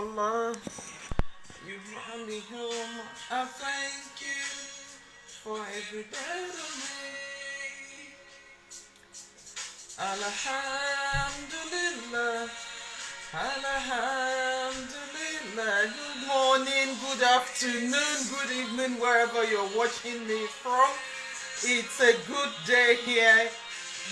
Allah, you brought me home. I thank you for every better me. Alhamdulillah, Alhamdulillah. Good morning, good afternoon, good evening, wherever you're watching me from. It's a good day here.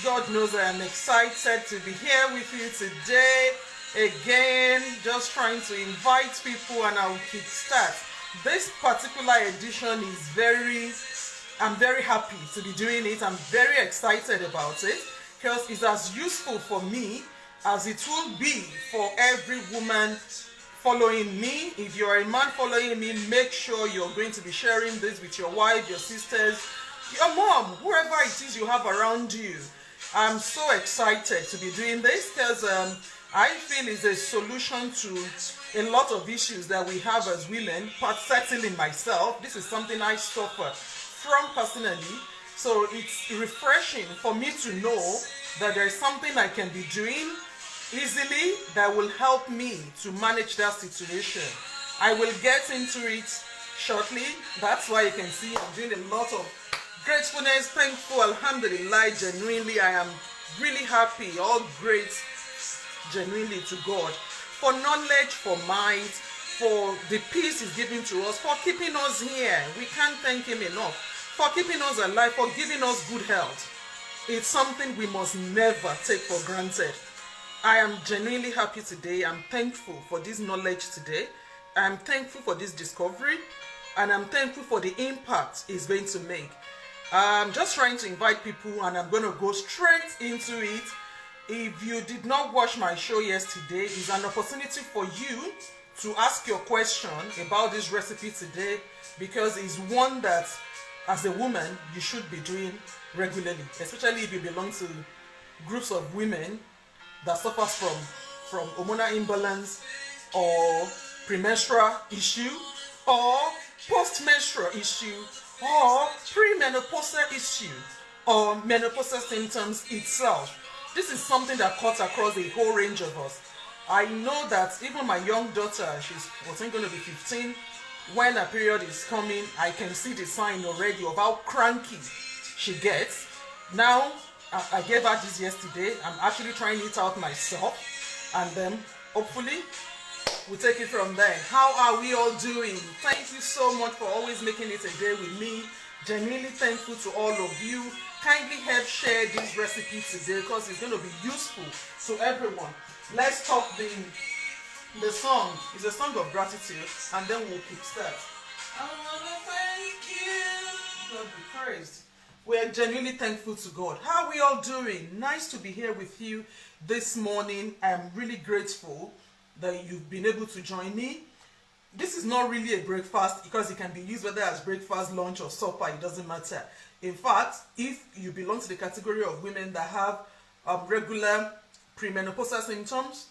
God knows I am excited to be here with you today. Again, just trying to invite people and I'll kickstart. This particular edition is I'm very happy to be doing it. I'm very excited about it because it's as useful for me as it will be for every woman following me. If you're a man following me, make sure you're going to be sharing this with your wife, your sisters, your mom, whoever it is you have around you. I'm so excited to be doing this because I feel it's a solution to a lot of issues that we have as women, particularly myself. This is something I suffer from personally. So it's refreshing for me to know that there's something I can be doing easily that will help me to manage that situation. I will get into it shortly. That's why you can see I'm doing a lot of gratefulness, thankful, alhamdulillah. Genuinely, I am really happy. All great, genuinely, to God for knowledge, for might, for the peace He's giving to us, for keeping us here. We can't thank Him enough for keeping us alive, for giving us good health. It's something we must never take for granted. I am genuinely happy today. I'm thankful for this knowledge today. I'm thankful for this discovery, and I'm thankful for the impact it's going to make. I'm just trying to invite people and I'm going to go straight into it. If you did not watch my show yesterday, it's an opportunity for you to ask your question about this recipe today because it's one that, as a woman, you should be doing regularly, especially if you belong to groups of women that suffers from hormonal imbalance or premenstrual issue or postmenstrual issue or premenopausal issue or menopausal symptoms itself. This is something that cuts across a whole range of us. I know that even my young daughter, she's going to be 15, when her period is coming, I can see the sign already of how cranky she gets. Now, I gave her this yesterday. I'm actually trying it out myself, and then hopefully we'll take it from there. How are we all doing? Thank you so much for always making it a day with me. Genuinely thankful to all of you. Kindly help share this recipe today because it's going to be useful to everyone. Let's talk the song. It's a song of gratitude, and then we'll kickstart. I want to thank you. God be praised. We're genuinely thankful to God. How are we all doing? Nice to be here with you this morning. I'm really grateful that you've been able to join me. This is not really a breakfast because it can be used whether as breakfast, lunch or supper. It doesn't matter. In fact, if you belong to the category of women that have regular premenopausal symptoms,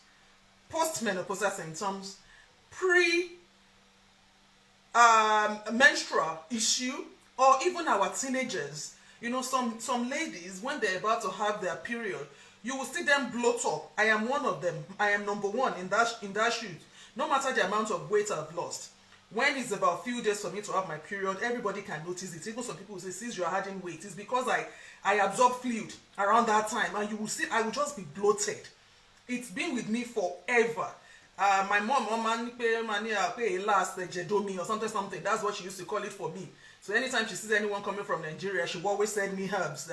postmenopausal symptoms, menstrual issue, or even our teenagers, some ladies, when they're about to have their period, you will see them bloat up. I am one of them. I am number one in that shoot. No matter the amount of weight I've lost, when it's about a few days for me to have my period, everybody can notice it. Even some people will say, "Sis, you're adding weight." It's because I absorb fluid around that time, and you will see I will just be bloated. It's been with me forever. My mom, last jedomi or something. That's what she used to call it for me. So anytime she sees anyone coming from Nigeria, she will always send me herbs.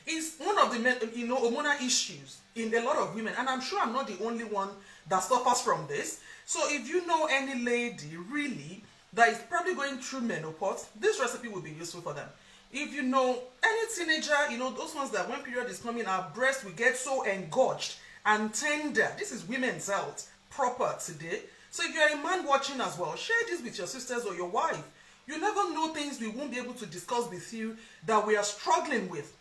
It's one of the hormonal issues in a lot of women, and I'm sure I'm not the only one that suffers from this. So if you know any lady really that is probably going through menopause, this recipe will be useful for them. If you know any teenager, those ones that when period is coming, our breasts will get so engorged and tender. This is women's health proper today. So if you're a man watching as well, share this with your sisters or your wife. You never know things we won't be able to discuss with you that we are struggling with.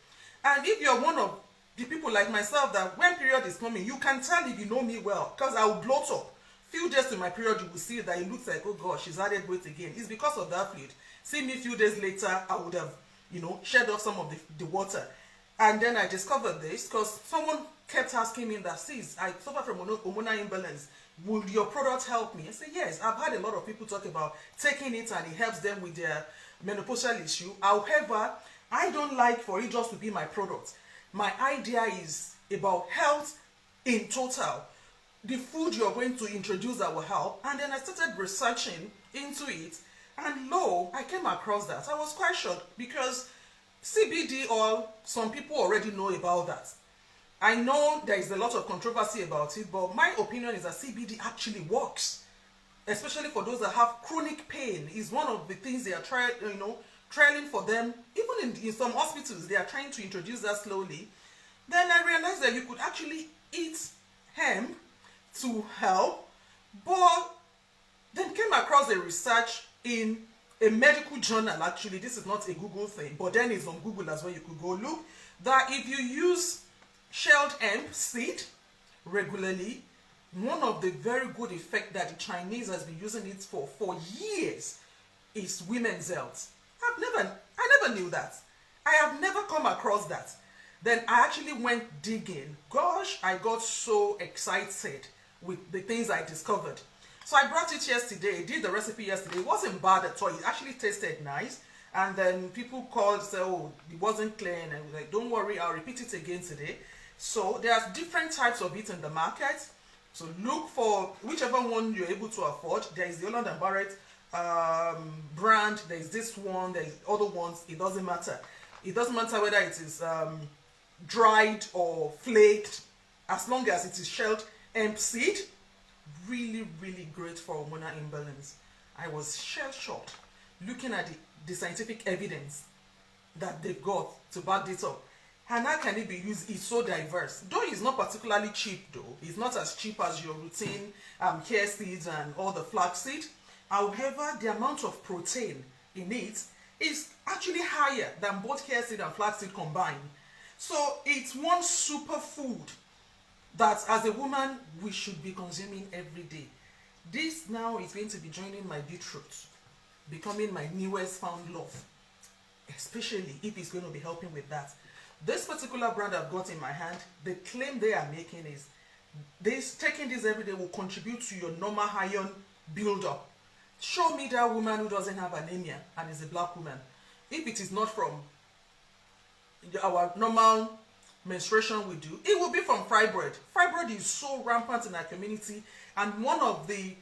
And if you're one of the people like myself that when period is coming, you can tell if you know me well because I will bloat up. Few days to my period, you will see that it looks like, oh gosh, she's added weight again. It's because of that fluid. See me a few days later, I would have, shed off some of the water. And then I discovered this because someone kept asking me that, sis, I suffer from hormonal imbalance. Will your product help me? I said, yes. I've had a lot of people talk about taking it and it helps them with their menopausal issue. However, I don't like for it just to be my product. My idea is about health in total. The food you're going to introduce that will help. And then I started researching into it. And lo, I came across that. I was quite shocked because CBD oil, some people already know about that. I know there is a lot of controversy about it, but my opinion is that CBD actually works, especially for those that have chronic pain. Is one of the things they are trialing for them. Even in some hospitals, they are trying to introduce that slowly. Then I realized that you could actually eat hemp to help, but then came across a research in a medical journal. Actually, this is not a Google thing, but then it's on Google as well. You could go look that if you use shelled hemp seed regularly, one of the very good effects that the Chinese has been using it for years is women's health. I never knew that. I have never come across that. Then I actually went digging. Gosh, I got so excited with the things I discovered. So I brought it yesterday, did the recipe yesterday. It wasn't bad at all. It actually tasted nice. And then people called, say, oh, it wasn't clear. And I was like, don't worry, I'll repeat it again today. So there's different types of it in the market. So look for whichever one you're able to afford. There is the Holland & Barrett brand. There is this one. There is other ones. It doesn't matter. It doesn't matter whether it is dried or flaked, as long as it is shelled hemp seed. Really, really great for hormonal imbalance. I was shell-shocked looking at the scientific evidence that they've got to back it up. And how can it be used? It's so diverse. Though it's not particularly cheap though. It's not as cheap as your routine hair seeds and all the flaxseed. However, the amount of protein in it is actually higher than both hair seed and flaxseed combined. So it's one superfood that as a woman we should be consuming every day. This now is going to be joining my beetroot, becoming my newest found love, especially if it's going to be helping with that. This particular brand I've got in my hand, the claim they are making is taking this every day will contribute to your normal iron build-up. Show me that woman who doesn't have anemia and is a black woman. If it is not from our normal menstruation we do, it will be from fibroid. Fibroid is so rampant in our community, and one of the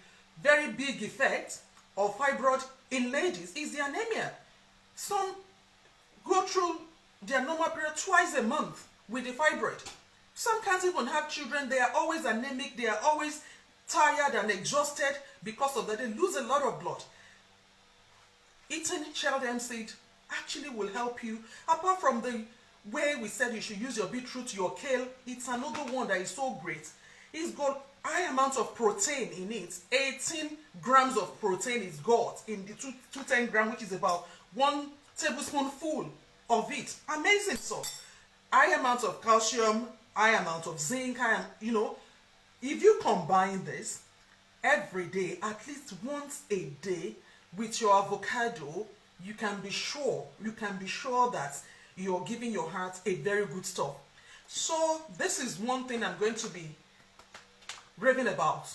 very big effects of fibroid in ladies is the anemia. Some go through their normal period twice a month with the fibroid. Some can't even have children. They are always anemic. They are always tired and exhausted because of that. They lose a lot of blood. Eating shelled hemp seed actually will help you. Apart from the way we said you should use your beetroot, your kale, it's another one that is so great. It's got high amount of protein in it. 18 grams of protein is got in the 210 gram, which is about 1 tablespoonful of it. Amazing sauce. High amount of calcium, high amount of zinc, if you combine this every day, at least once a day with your avocado, you can be sure that you're giving your heart a very good stuff. So this is one thing I'm going to be raving about,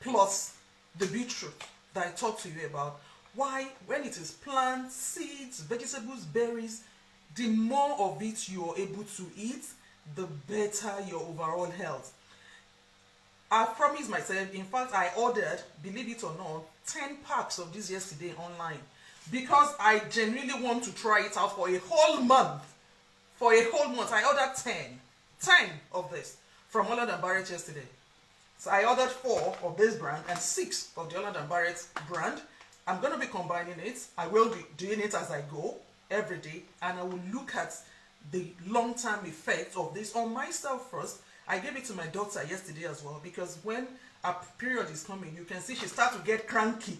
plus the beetroot that I talked to you about. Why? When it is plants, seeds, vegetables, berries, the more of it you're able to eat, the better your overall health. I promised myself, in fact, I ordered, believe it or not, 10 packs of this yesterday online because I genuinely want to try it out for a whole month. For a whole month, I ordered 10 of this from Holland & Barrett yesterday. So I ordered 4 of this brand and 6 of the Holland & Barrett brand. I'm going to be combining it. I will be doing it as I go every day, and I will look at the long-term effects of this on myself first. I gave it to my daughter yesterday as well, because when a period is coming, you can see she starts to get cranky.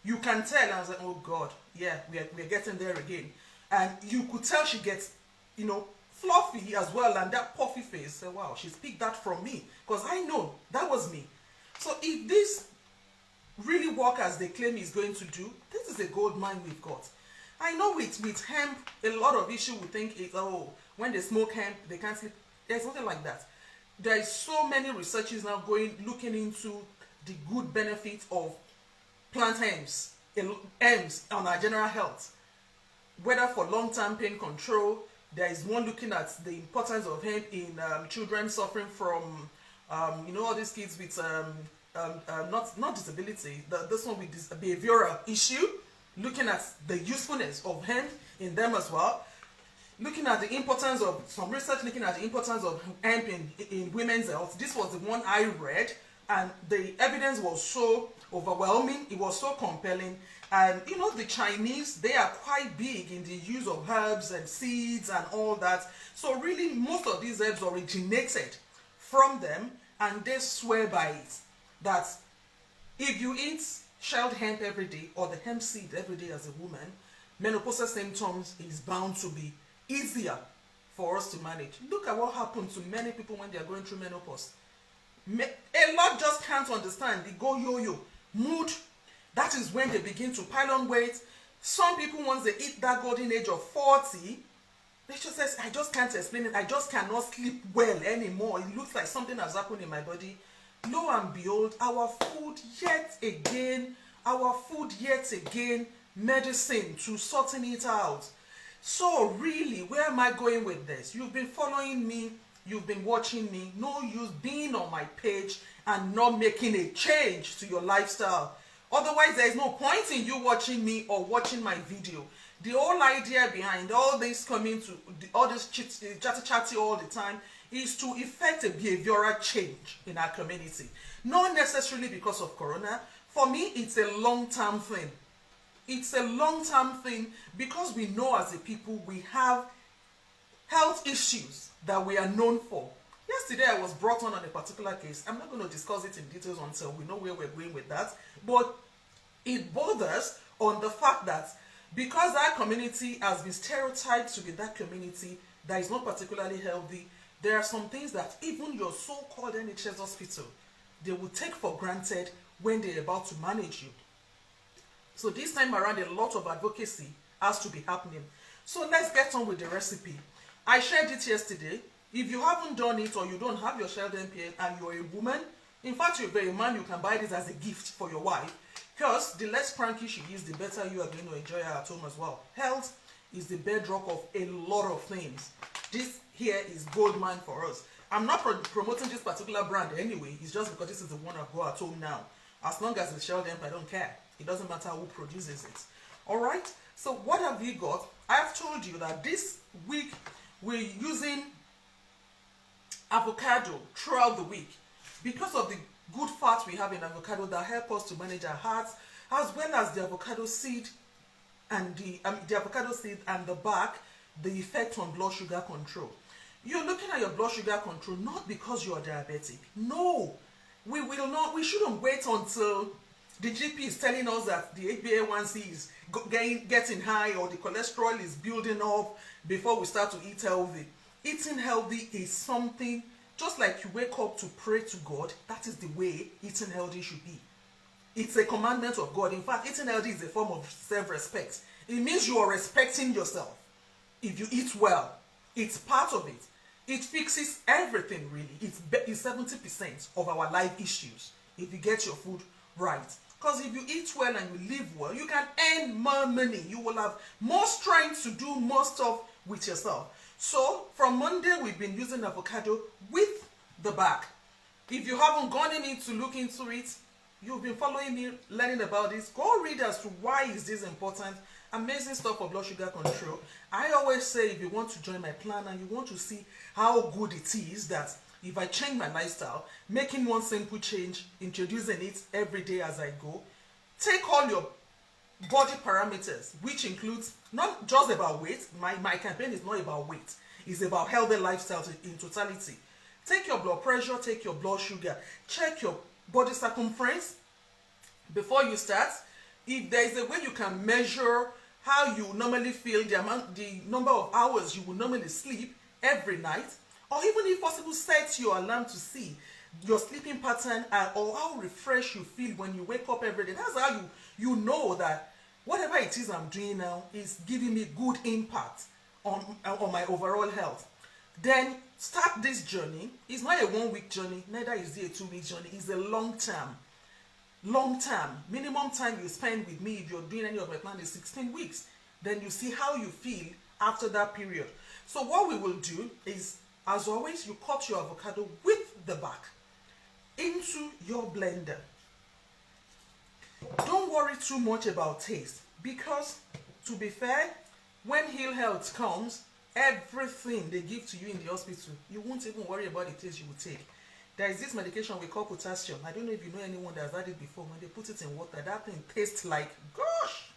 You can tell. And I was like, oh God, yeah, we're getting there again. And you could tell she gets, fluffy as well, and that puffy face. So wow, she's picked that from me, because I know that was me. So if this really work as they claim it's going to do, this is a gold mine we've got. I know with hemp, a lot of issue we think is, oh, when they smoke hemp, they can't sleep. There's nothing like that. There is so many researchers now looking into the good benefits of plant herbs on our general health, whether for long-term pain control. There is one looking at the importance of hemp in children suffering from all these kids with not disability, this one with this behavioral issue, looking at the usefulness of hemp in them as well, looking at the importance of some research, looking at the importance of hemp in women's health. This was the one I read, and the evidence was so overwhelming, it was so compelling. And the Chinese, they are quite big in the use of herbs and seeds and all that. So really, most of these herbs originated from them, and they swear by it that if you eat shelled hemp every day, or the hemp seed every day as a woman, menopausal symptoms is bound to be easier for us to manage. Look at what happened to many people when they are going through menopause. A lot just can't understand. They go yo-yo. Mood, that is when they begin to pile on weight. Some people, once they hit that golden age of 40, they just say, I just can't explain it. I just cannot sleep well anymore. It looks like something has happened in my body. Lo and behold, our food yet again, medicine to sorting it out. So really, where am I going with this? You've been following me, you've been watching me. No use being on my page and not making a change to your lifestyle. Otherwise, there is no point in you watching me or watching my video. The whole idea behind all this coming to all this chatty all the time is to effect a behavioral change in our community. Not necessarily because of Corona. For me, it's a long-term thing. It's a long-term thing because we know as a people we have health issues that we are known for. Yesterday I was brought on a particular case. I'm not going to discuss it in details until we know where we're going with that. But it borders on the fact that because our community has been stereotyped to be that community that is not particularly healthy, there are some things that even your so-called NHS hospital, they will take for granted when they're about to manage you. So this time around, a lot of advocacy has to be happening. So let's get on with the recipe. I shared it yesterday. If you haven't done it or you don't have your shelled hemp and you're a woman, in fact you're a man, you can buy this as a gift for your wife, because the less cranky she is, the better you are going to enjoy her at home as well. Health is the bedrock of a lot of things. This here is gold mine for us. I'm not promoting this particular brand anyway. It's just because this is the one I've got at home now. As long as it's shelled hemp, I don't care. It doesn't matter who produces it. Alright, so what have we got? I have told you that this week we're using avocado throughout the week because of the good fats we have in avocado that help us to manage our hearts, as well as the avocado seed and the avocado seed and the bark, the effect on blood sugar control. You're looking at your blood sugar control not because you are diabetic. No, we shouldn't wait until the GP is telling us that the HbA1c is getting high or the cholesterol is building up before we start to eat healthy. Eating healthy is something, just like you wake up to pray to God, that is the way eating healthy should be. It's a commandment of God. In fact, eating healthy is a form of self-respect. It means you are respecting yourself. If you eat well, it's part of it. It fixes everything really. It's 70% of our life issues if you get your food right. Because if you eat well and you live well, you can earn more money. You will have more strength to do more stuff with yourself. So from Monday, we've been using avocado with the bark. If you haven't gone in to look into it, you've been following me, learning about this, go read as to why is this important. Amazing stuff for blood sugar control. I always say if you want to join my plan and you want to see how good it is that if I change my lifestyle, making one simple change, introducing it every day as I go, take all your body parameters, which includes not just about weight. My campaign is not about weight. It's about healthy lifestyle in totality. Take your blood pressure, take your blood sugar, check your body circumference before you start. If there is a way you can measure how you normally feel, the number of hours you will normally sleep every night, or even if possible set your alarm to see your sleeping pattern or how refreshed you feel when you wake up every day. That's how you know that whatever it is I'm doing now is giving me good impact on my overall health. Then start this journey. It's not a 1 week journey, neither is it a 2 week journey. It's a long term. Long term. Minimum time you spend with me if you're doing any of my plan is 16 weeks. Then you see how you feel after that period. So what we will do is, as always, you cut your avocado with the back into your blender. Don't worry too much about taste, because to be fair, when Heal Health comes, everything they give to you in the hospital, you won't even worry about the taste you will take. There is this medication we call potassium. I don't know if you know anyone that has had it before. When they put it in water, that thing tastes like, gosh!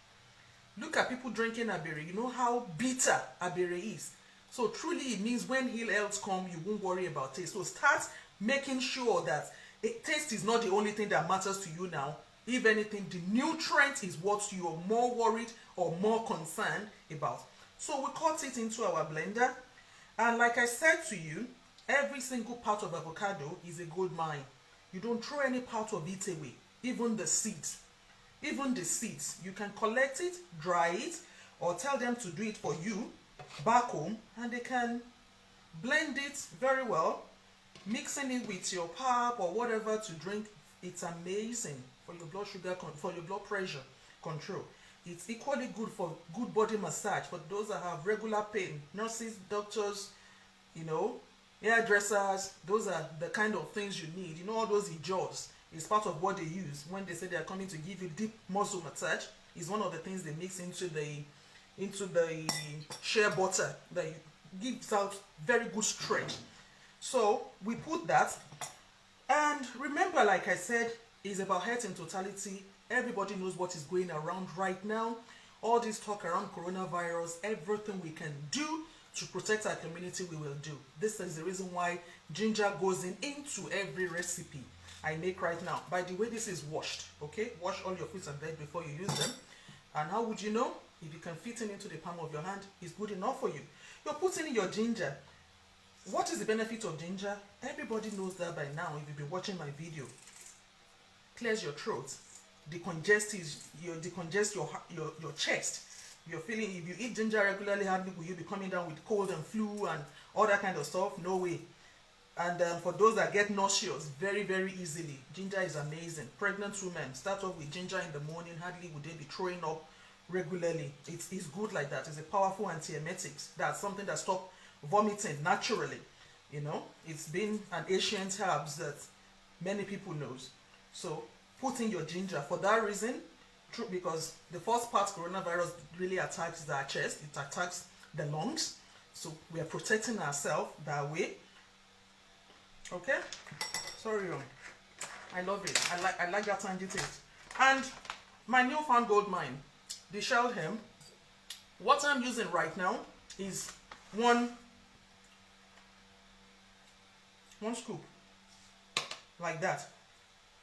Look at people drinking Abere. You know how bitter Abere is. So truly it means when Heal Health come, you won't worry about taste. So start making sure that taste is not the only thing that matters to you now. If anything, the nutrient is what you are more worried or more concerned about. So we cut it into our blender. And like I said to you, every single part of avocado is a gold mine. You don't throw any part of it away, even the seeds. Even the seeds, you can collect it, dry it, or tell them to do it for you back home, and they can blend it very well, mixing it with your pap or whatever to drink. It's amazing for your blood sugar, for your blood pressure control. It's equally good for good body massage for those that have regular pain. Nurses, doctors, you know, hairdressers, those are the kind of things you need. You know, all those jaws is part of what they use when they say they are coming to give you deep muscle massage. Is one of the things they mix into the shea butter that gives out very good stretch. So we put that, and remember, like I said, it's about health in totality. Everybody knows what is going around right now. All this talk around coronavirus, everything we can do to protect our community, we will do. This is the reason why ginger goes into every recipe I make right now. By the way, this is washed, okay? Wash all your fruits and veg before you use them. And how would you know? If you can fit it into the palm of your hand, it's good enough for you. You're putting in your ginger. What is the benefit of ginger? Everybody knows that by now if you've been watching my video. Clears your throat, decongest your chest. You're feeling, if you eat ginger regularly, hardly will you be coming down with cold and flu and all that kind of stuff? No way. And for those that get nauseous very, very easily, ginger is amazing. Pregnant women, start off with ginger in the morning, hardly would they be throwing up regularly. It's good like that. It's a powerful antiemetics. That's something that stops vomiting naturally. You know, it's been an ancient herbs that many people knows. So put in your ginger for that reason, because the first part coronavirus really attacks our chest, it attacks the lungs. So we are protecting ourselves that way. Okay, sorry, I love it. I like that tangy taste. And my newfound gold mine, the shelled hemp. What I'm using right now is one scoop, like that.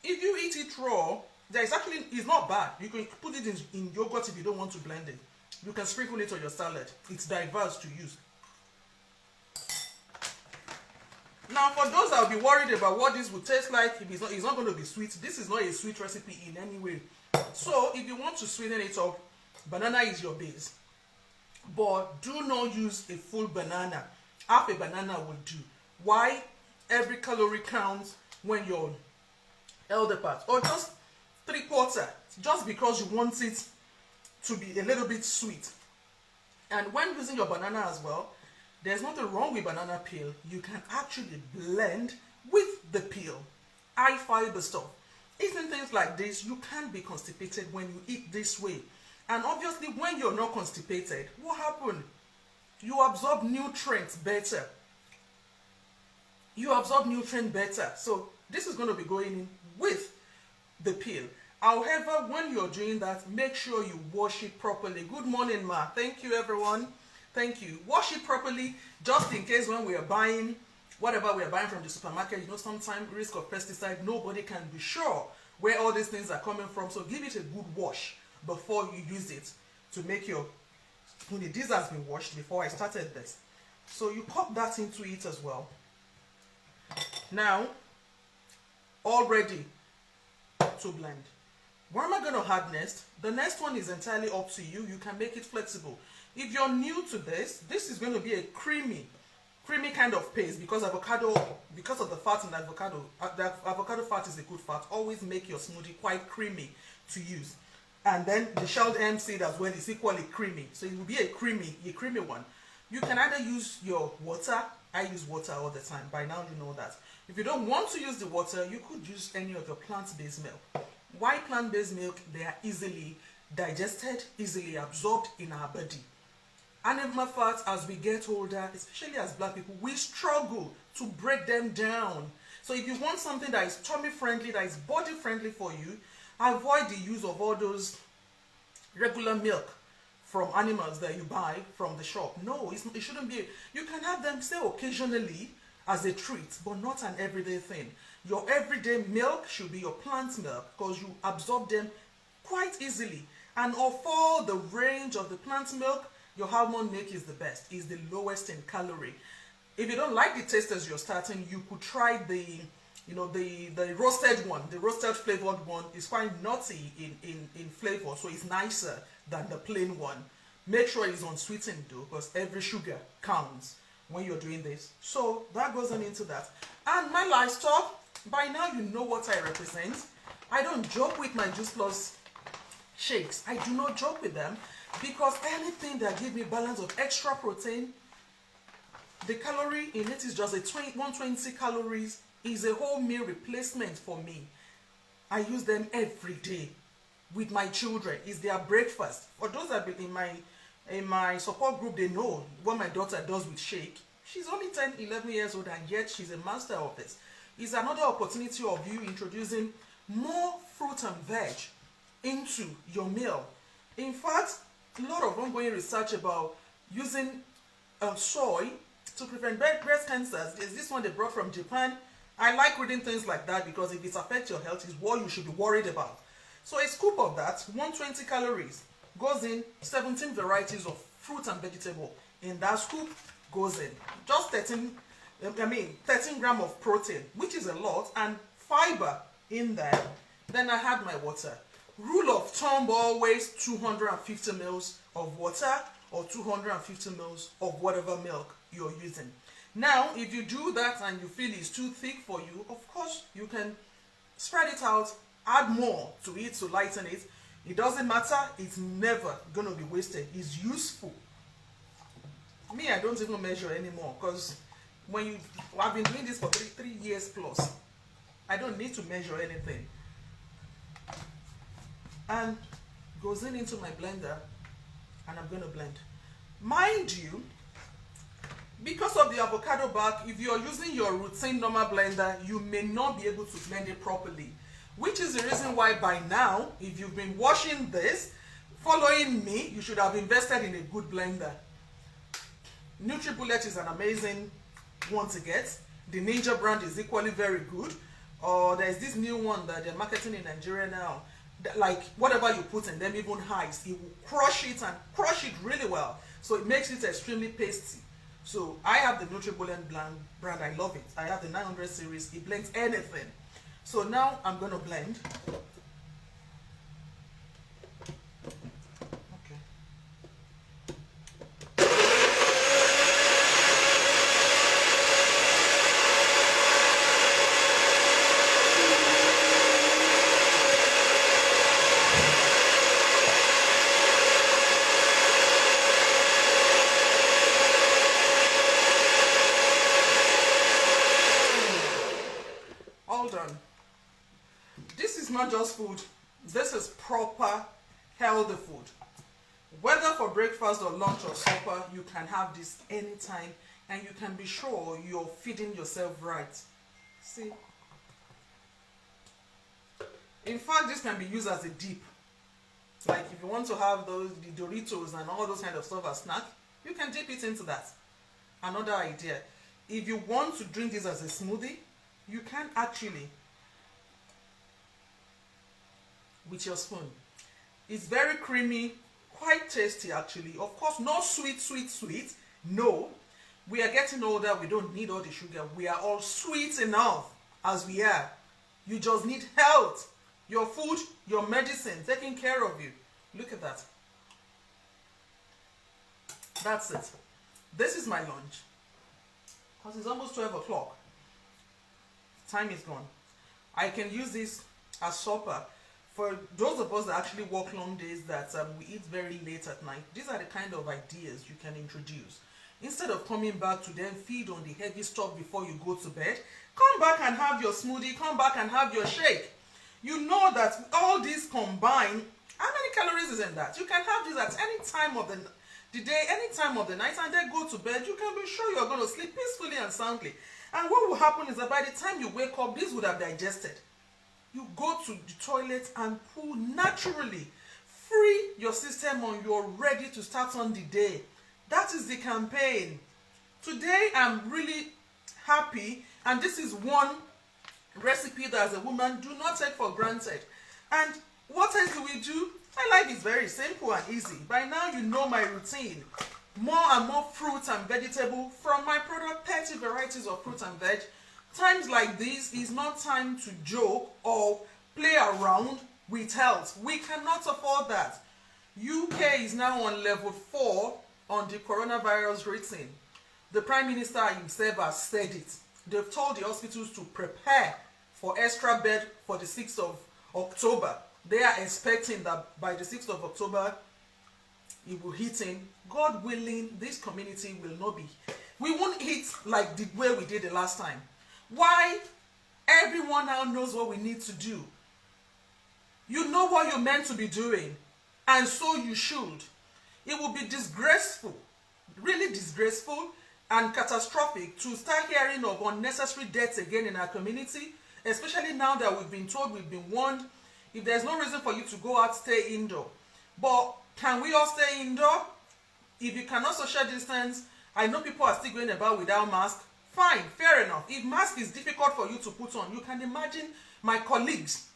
If you eat it raw, it's not bad. You can put it in yogurt if you don't want to blend it. You can sprinkle it on your salad. It's diverse to use. Now, for those that will be worried about what this would taste like, if it's not going to be sweet. This is not a sweet recipe in any way. So, if you want to sweeten it up, banana is your base. But do not use a full banana. Half a banana will do. Why? Every calorie counts when you're elder part. Or just 3/4. Just because you want it to be a little bit sweet. And when using your banana as well, there's nothing wrong with banana peel. You can actually blend with the peel. High fiber stuff. Eating things like this, you can't be constipated when you eat this way. And obviously, when you're not constipated, what happened? You absorb nutrients better. You absorb nutrients better. So this is going to be going in with the peel. However, when you're doing that, make sure you wash it properly. Good morning, Ma. Thank you, everyone. Thank you. Wash it properly, just in case when we are buying whatever we are buying from the supermarket, you know, sometimes risk of pesticide, nobody can be sure where all these things are coming from. So give it a good wash before you use it to make your smoothie. This has been washed before I started this. So you pop that into it as well. Now, all ready to blend. What am I going to add next? The next one is entirely up to you. You can make it flexible. If you're new to this, this is going to be a creamy kind of paste because of the fat in the avocado fat is a good fat. Always make your smoothie quite creamy to use. And then the shelled hemp seed as well is equally creamy. So it will be a creamy one. You can either use your water. I use water all the time. By now you know that. If you don't want to use the water, you could use any of your plant-based milk. Why plant-based milk? They are easily digested, easily absorbed in our body. Animal fats, as we get older, especially as black people, we struggle to break them down. So if you want something that is tummy friendly, that is body friendly for you, avoid the use of all those regular milk from animals that you buy from the shop. No, it shouldn't be. You can have them, say, occasionally as a treat, but not an everyday thing. Your everyday milk should be your plant milk because you absorb them quite easily. And of all the range of the plant milk, your almond milk is the best, is the lowest in calorie. If you don't like the taste as you're starting, you could try the roasted one. The roasted flavored one is quite nutty in flavor, so it's nicer than the plain one. Make sure it's unsweetened though, because every sugar counts when you're doing this. So that goes on into that. And my livestock, by now you know what I represent. I don't joke with my Juice Plus shakes. I do not joke with them because anything that gives me balance of extra protein, the calorie in it is just 120 calories, is a whole meal replacement for me. I use them every day with my children. It's their breakfast. For those that have been in my support group, they know what my daughter does with shake. She's only 10, 11 years old and yet she's a master of this. It's another opportunity of you introducing more fruit and veg into your meal. In fact, a lot of ongoing research about using soy to prevent breast cancers. There's this one they brought from Japan. I like reading things like that because if it affects your health, it's what you should be worried about. So a scoop of that, 120 calories, goes in 17 varieties of fruit and vegetable. In that scoop goes in just 13 grams of protein, which is a lot, and fiber in there. Then I had my water. Rule of thumb, always 250 mils of water or 250 mils of whatever milk you're using. Now, if you do that and you feel it's too thick for you, of course, you can spread it out, add more to it to lighten it. It doesn't matter. It's never going to be wasted. It's useful. Me, I don't even measure anymore because I've been doing this for three years plus. I don't need to measure anything. And goes into my blender and I'm going to blend. Mind you, because of the avocado bark, if you're using your routine normal blender, you may not be able to blend it properly. Which is the reason why by now, if you've been watching this, following me, you should have invested in a good blender. NutriBullet is an amazing one to get. The Ninja brand is equally very good. Or there's this new one that they're marketing in Nigeria now. Like whatever you put in them, even ice, it will crush it and crush it really well. So it makes it extremely pasty. So I have the NutriBullet brand. I love it. I have the 900 series. It blends anything. So now I'm going to blend. Okay. All done. This is not just food. This is proper healthy food. Whether for breakfast or lunch or supper, you can have this anytime and you can be sure you're feeding yourself right. See? In fact, this can be used as a dip. Like if you want to have the Doritos and all those kind of stuff as snack, you can dip it into that. Another idea. If you want to drink this as a smoothie, you can actually with your spoon. It's very creamy, quite tasty actually. Of course, not sweet. No, we are getting older. We don't need all the sugar. We are all sweet enough as we are. You just need health. your food, your medicine, taking care of you. Look at that. That's it. This is my lunch. Because it's almost 12 o'clock. Time is gone. I can use this as supper. For those of us that actually work long days, that we eat very late at night, these are the kind of ideas you can introduce. Instead of coming back to then feed on the heavy stuff before you go to bed, come back and have your smoothie, come back and have your shake. You know that all these combined, how many calories is in that? You can have this at any time of the day, any time of the night, and then go to bed. You can be sure you're going to sleep peacefully and soundly. And what will happen is that by the time you wake up, this would have digested. You go to the toilet and poo naturally. Free your system and you're ready to start on the day. That is the campaign. Today I'm really happy, and this is one recipe that as a woman do not take for granted. And what else do we do? My life is very simple and easy. By now you know my routine. More and more fruits and vegetable from my product, 30 varieties of fruit and veg. Times like this is not time to joke or play around with health. We cannot afford that. UK is now on level 4 on the coronavirus rating. The Prime Minister himself has said it. They've told the hospitals to prepare for extra bed for the 6th of October. They are expecting that by the 6th of October, it will hit in. God willing, this community will not be. We won't hit like the way we did the last time. Why? Everyone now knows what we need to do. You know what you're meant to be doing, and so you should. It will be disgraceful, really disgraceful and catastrophic to start hearing of unnecessary deaths again in our community, especially now that we've been told, we've been warned. If there's no reason for you to go out, stay indoor. But can we all stay indoor? If you cannot social distance, I know people are still going about without mask. Fine, fair enough. If mask is difficult for you to put on, you can imagine my colleagues.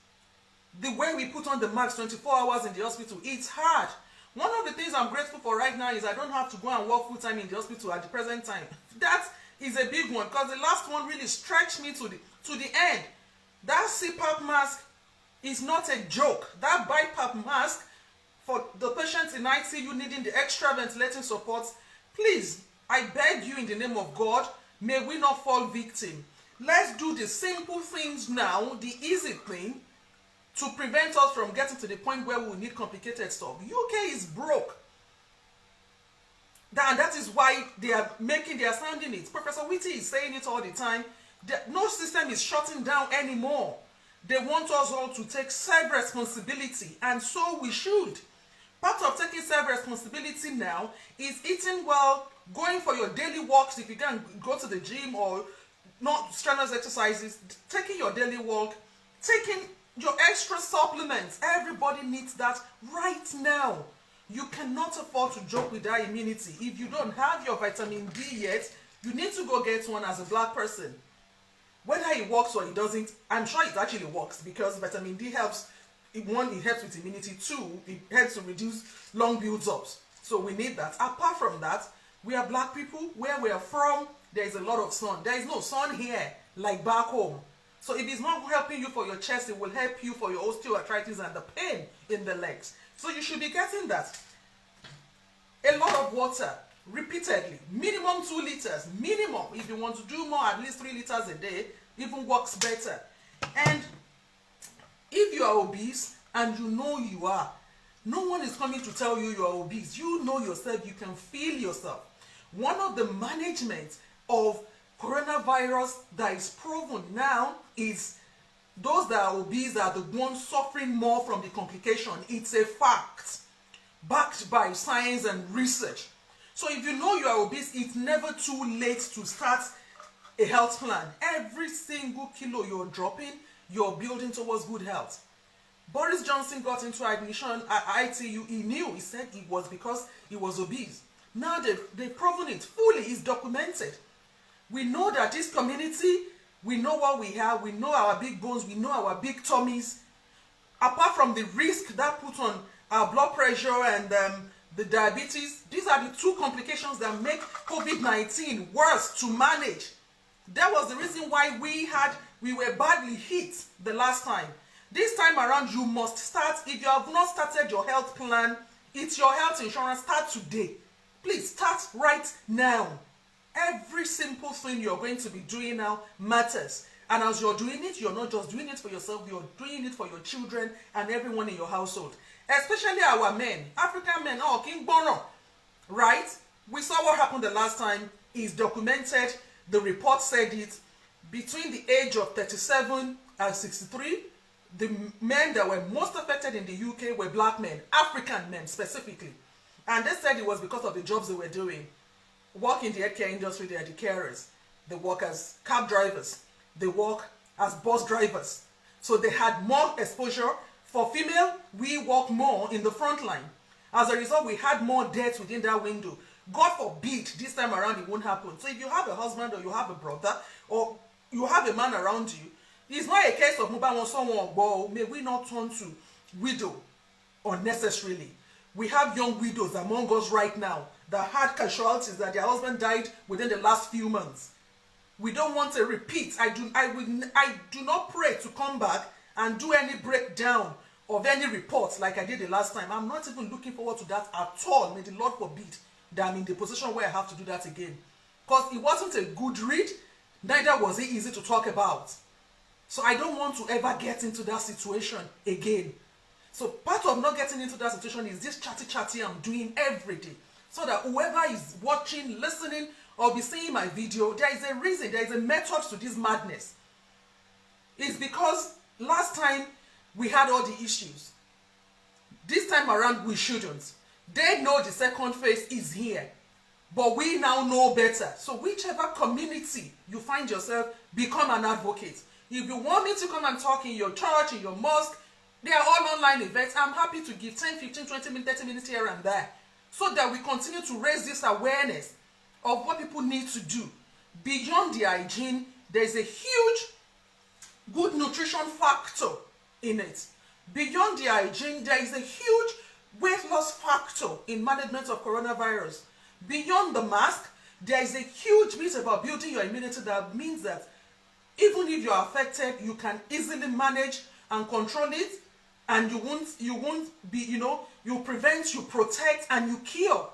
The way we put on the mask 24 hours in the hospital, it's hard. One of the things I'm grateful for right now is I don't have to go and work full time in the hospital at the present time. That is a big one, because the last one really stretched me to the end. That CPAP mask is not a joke. That BiPAP mask for the patients in ICU needing the extra ventilating support, please, I beg you in the name of God, may we not fall victim. Let's do the simple things now, the easy thing, to prevent us from getting to the point where we need complicated stuff. UK is broke. And that is why they are sounding it. Professor Whitty is saying it all the time. No system is shutting down anymore. They want us all to take self-responsibility, and so we should. Part of taking self-responsibility now is eating well, going for your daily walks if you can go to the gym, or not strenuous exercises, taking your daily walk, taking your extra supplements. Everybody needs that right now. You cannot afford to joke with that immunity. If you don't have your vitamin D yet, you need to go get one as a black person. Whether it works or it doesn't, I'm sure it actually works, because vitamin D helps. One, it helps with immunity. Two, it helps to reduce lung build-ups. So we need that. Apart from that, we are black people. Where we are from, there is a lot of sun. There is no sun here like back home. So if it's not helping you for your chest, it will help you for your osteoarthritis and the pain in the legs. So you should be getting that. A lot of water, repeatedly, minimum 2 liters, minimum. If you want to do more, at least 3 liters a day, even works better. And if you are obese, and you know you are, no one is coming to tell you you are obese. You know yourself, you can feel yourself. One of the management of coronavirus that is proven now is those that are obese are the ones suffering more from the complication. It's a fact, backed by science and research. So if you know you are obese, it's never too late to start a health plan. Every single kilo you're dropping, you're building towards good health. Boris Johnson got into admission at ITU. He knew, he said it was because he was obese. Now they've proven it fully, it's documented. We know that this community, we know what we have, we know our big bones, we know our big tummies. Apart from the risk that put on our blood pressure and the diabetes, these are the 2 complications that make COVID-19 worse to manage. That was the reason why we were badly hit the last time. This time around, you must start. If you have not started your health plan, it's your health insurance. Start today. Please start right now. Every simple thing you're going to be doing now matters. And as you're doing it, you're not just doing it for yourself, you're doing it for your children and everyone in your household. Especially our men, African men, King Bono, right? We saw what happened the last time. It's documented. The report said it. Between the age of 37 and 63, the men that were most affected in the UK were black men, African men specifically. And they said it was because of the jobs they were doing. Work in the healthcare industry, they are the carers. They work as cab drivers. They work as bus drivers. So they had more exposure. For female, we work more in the front line. As a result, we had more deaths within that window. God forbid this time around it won't happen. So if you have a husband or you have a brother or you have a man around you, it's not a case of someone, may we not turn to widow unnecessarily. We have young widows among us right now that had casualties, that their husband died within the last few months. We don't want a repeat. I do not pray to come back and do any breakdown of any reports like I did the last time. I'm not even looking forward to that at all. May the Lord forbid that I'm in the position where I have to do that again. Because it wasn't a good read, neither was it easy to talk about. So I don't want to ever get into that situation again. So part of not getting into that situation is this chatty I'm doing every day. So that whoever is watching, listening, or be seeing my video, there is a reason, there is a method to this madness. It's because last time we had all the issues. This time around we shouldn't. They know the second phase is here. But we now know better. So whichever community you find yourself, become an advocate. If you want me to come and talk in your church, in your mosque, they are all online events. I'm happy to give 10, 15, 20 minutes, 30 minutes here and there. So that we continue to raise this awareness of what people need to do. Beyond the hygiene, there's a huge good nutrition factor in it. Beyond the hygiene, there is a huge weight loss factor in management of coronavirus. Beyond the mask, there is a huge bit about building your immunity that means that even if you're affected, you can easily manage and control it, and you won't be, you prevent, you protect, and you cure.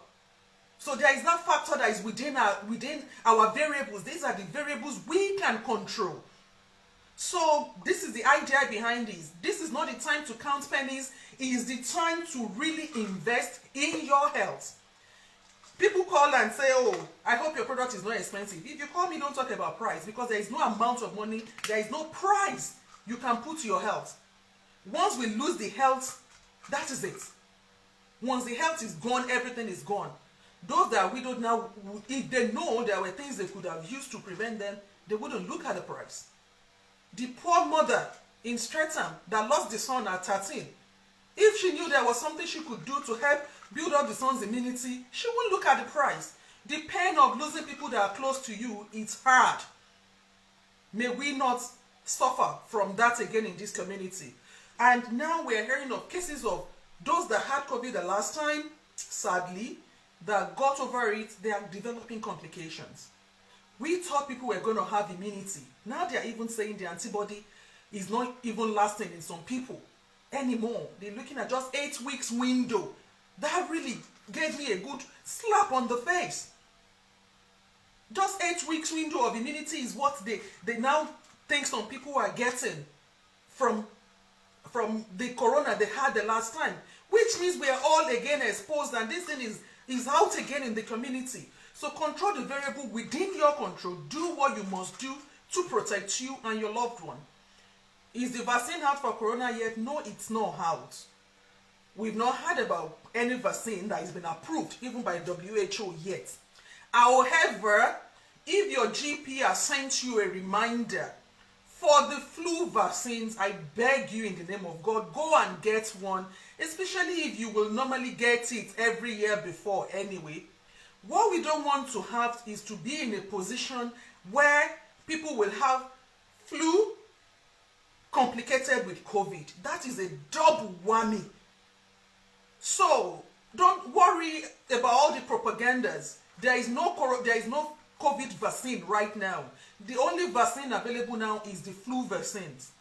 So there is that factor that is within our variables. These are the variables we can control. So this is the idea behind this. This is not the time to count pennies. It is the time to really invest in your health. People call and say, oh, I hope your product is not expensive. If you call me, don't talk about price, because there is no amount of money, there is no price you can put to your health. Once we lose the health, that is it. Once the health is gone, everything is gone. Those that are widowed now, if they know there were things they could have used to prevent them, they wouldn't look at the price. The poor mother in Streatham that lost the son at 13, if she knew there was something she could do to help build up the son's immunity, she wouldn't look at the price. The pain of losing people that are close to you, it's hard. May we not suffer from that again in this community. And now we are hearing of cases of those that had COVID the last time, sadly, that got over it, they are developing complications. We thought people were going to have immunity. Now they are even saying the antibody is not even lasting in some people anymore. They're looking at just 8 weeks window. That really gave me a good slap on the face. Just 8 weeks window of immunity is what they now think some people are getting from the corona they had the last time. Which means we are all again exposed, and this thing is out again in the community. So control the variable within your control. Do what you must do to protect you and your loved one. Is the vaccine out for corona yet? No, it's not out. We've not heard about any vaccine that has been approved, even by WHO yet. However, if your GP has sent you a reminder for the flu vaccines, I beg you in the name of God, go and get one, especially if you will normally get it every year before anyway. What we don't want to have is to be in a position where people will have flu complicated with COVID. That is a double whammy. So don't worry about all the propagandas. There is no COVID vaccine right now. The only vaccine available now is the flu vaccines.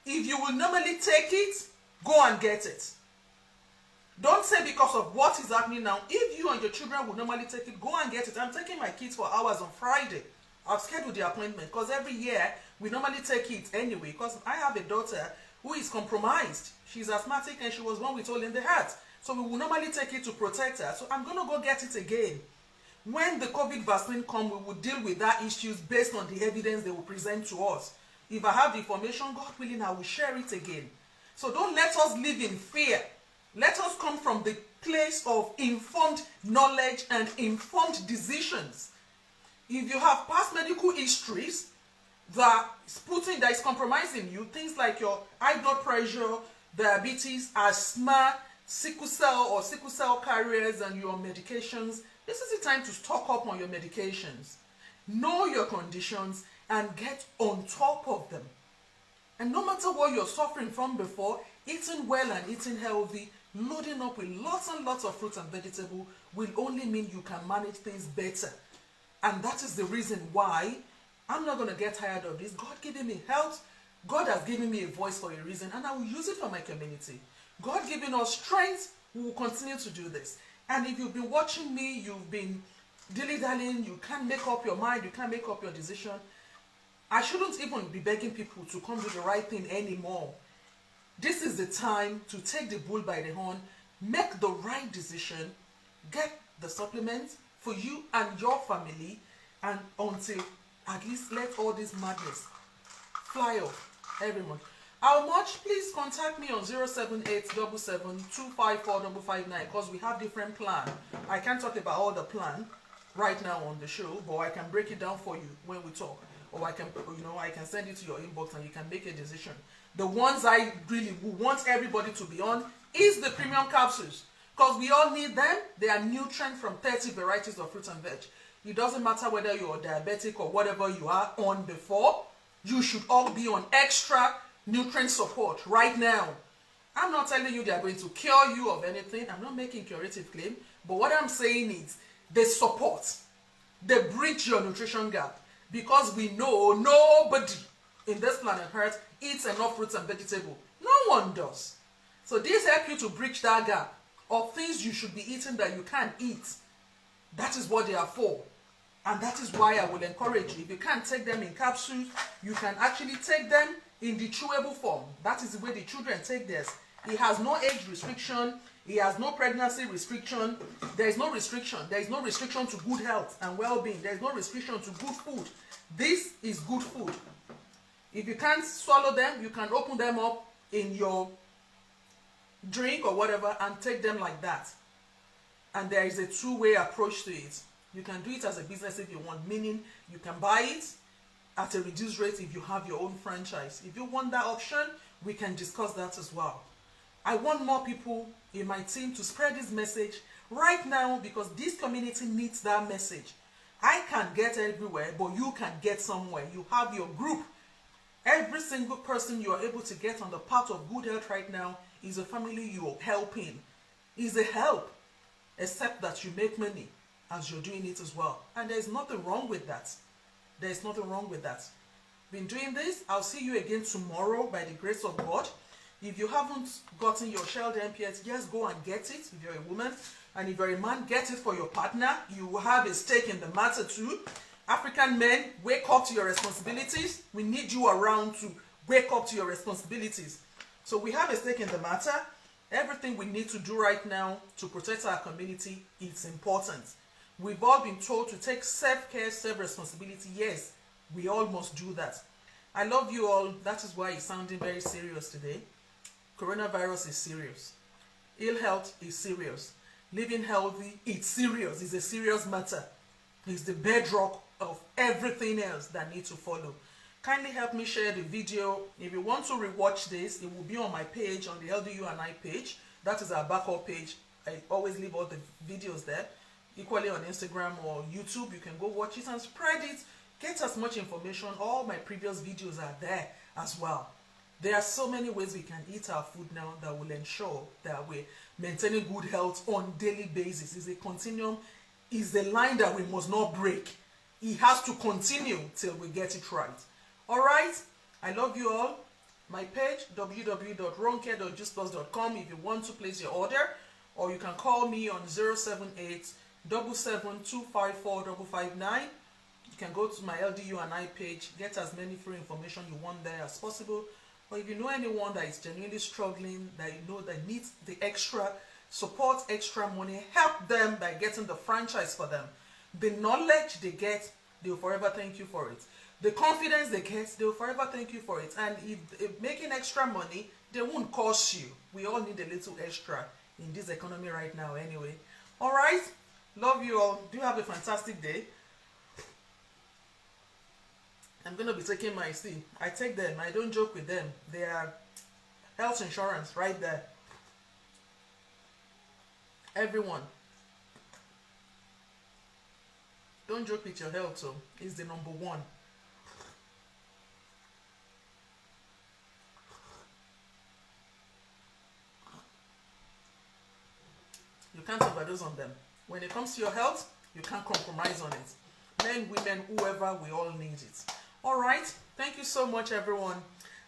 If you will normally take it, go and get it. Don't say because of what is happening now. If you and your children will normally take it, go and get it. I'm taking my kids for hours on Friday. I've scheduled the appointment because every year we normally take it anyway, because I have a daughter who is compromised. She's asthmatic and she was born with hole in the heart. So we will normally take it to protect her. So I'm going to go get it again. When the COVID vaccine comes, we will deal with that issues based on the evidence they will present to us. If I have the information, God willing, I will share it again. So don't let us live in fear. Let us come from the place of informed knowledge and informed decisions. If you have past medical histories that is compromising you, things like your high blood pressure, diabetes, asthma, sickle cell carriers, and your medications, this is the time to stock up on your medications. Know your conditions and get on top of them. And no matter what you're suffering from before, eating well and eating healthy, loading up with lots and lots of fruits and vegetables will only mean you can manage things better. And that is the reason why I'm not going to get tired of this. God giving me health. God has given me a voice for a reason, and I will use it for my community. God giving us strength, we will continue to do this. And if you've been watching me, you've been dilly-dallying, you can't make up your mind, you can't make up your decision, I shouldn't even be begging people to come do the right thing anymore. This is the time to take the bull by the horn, make the right decision, get the supplements for you and your family, and until at least let all this madness fly off every month. How much? Please contact me on 07877254559 because we have different plan. I can't talk about all the plan right now on the show, but I can break it down for you when we talk. Or I can send it to your inbox and you can make a decision. The ones I really want everybody to be on is the premium capsules, because we all need them. They are nutrient from 30 varieties of fruits and veg. It doesn't matter whether you're diabetic or whatever you are on before, you should all be on extra nutrient support right now. I'm not telling you they are going to cure you of anything. I'm not making curative claim, but what I'm saying is they support, they bridge your nutrition gap, because we know nobody in this planet Earth eats enough fruits and vegetables. No one does. So these help you to bridge that gap of things you should be eating that you can't eat. That is what they are for. And that is why I will encourage you. If you can't take them in capsules, you can actually take them in the chewable form. That is the way the children take theirs. It has no age restriction. It has no pregnancy restriction. There is no restriction. There is no restriction to good health and well-being. There is no restriction to good food. This is good food. If you can't swallow them, you can open them up in your drink or whatever and take them like that. And there is a two-way approach to it. You can do it as a business if you want, meaning you can buy it at a reduced rate if you have your own franchise. If you want that option, we can discuss that as well. I want more people in my team to spread this message right now, because this community needs that message. I can't get everywhere, but you can get somewhere. You have your group. Every single person you are able to get on the path of good health right now is a family you are helping. Is a help, except that you make money as you're doing it as well. And there's nothing wrong with that. There's nothing wrong with that. Been doing this. I'll see you again tomorrow by the grace of God. If you haven't gotten your Shell Hemp yet, just go and get it if you're a woman. And if you're a man, get it for your partner. You will have a stake in the matter too. African men, wake up to your responsibilities. We need you around to wake up to your responsibilities. So we have a stake in the matter. Everything we need to do right now to protect our community is important. We've all been told to take self-care, self-responsibility. Yes, we all must do that. I love you all. That is why it's sounding very serious today. Coronavirus is serious. Ill health is serious. Living healthy, it's serious. It's a serious matter. It's the bedrock of everything else that needs to follow. Kindly help me share the video. If you want to rewatch this, it will be on my page, on the LDU&I page. That is our backup page. I always leave all the videos there. Equally on Instagram or YouTube, you can go watch it and spread it. Get as much information. All my previous videos are there as well. There are so many ways we can eat our food now that will ensure that we're maintaining good health on a daily basis. It's a continuum. It's a line that we must not break. It has to continue till we get it right. All right? I love you all. my page, www.ronke.juiceplus.com, if you want to place your order, or you can call me on 078 77254 You can go to my LDU and I page, get as many free information you want there as possible. Or if you know anyone that is genuinely struggling, that you know that needs the extra support, extra money, help them by getting the franchise for them. The knowledge they get, they will forever thank you for it. The confidence they get, they will forever thank you for it. And if making extra money, they won't cost you. We all need a little extra in this economy right now anyway. All right, love you all. Do have a fantastic day. I'm going to be taking my seat. I take them. I don't joke with them. They are health insurance right there. Everyone. Don't joke with your health, so it's the number one. You can't overdose on them. When it comes to your health, you can't compromise on it. Men, women, whoever, we all need it. All right. Thank you so much, everyone.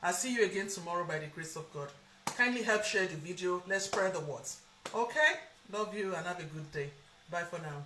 I'll see you again tomorrow by the grace of God. Kindly help share the video. Let's spread the words. Okay? Love you and have a good day. Bye for now.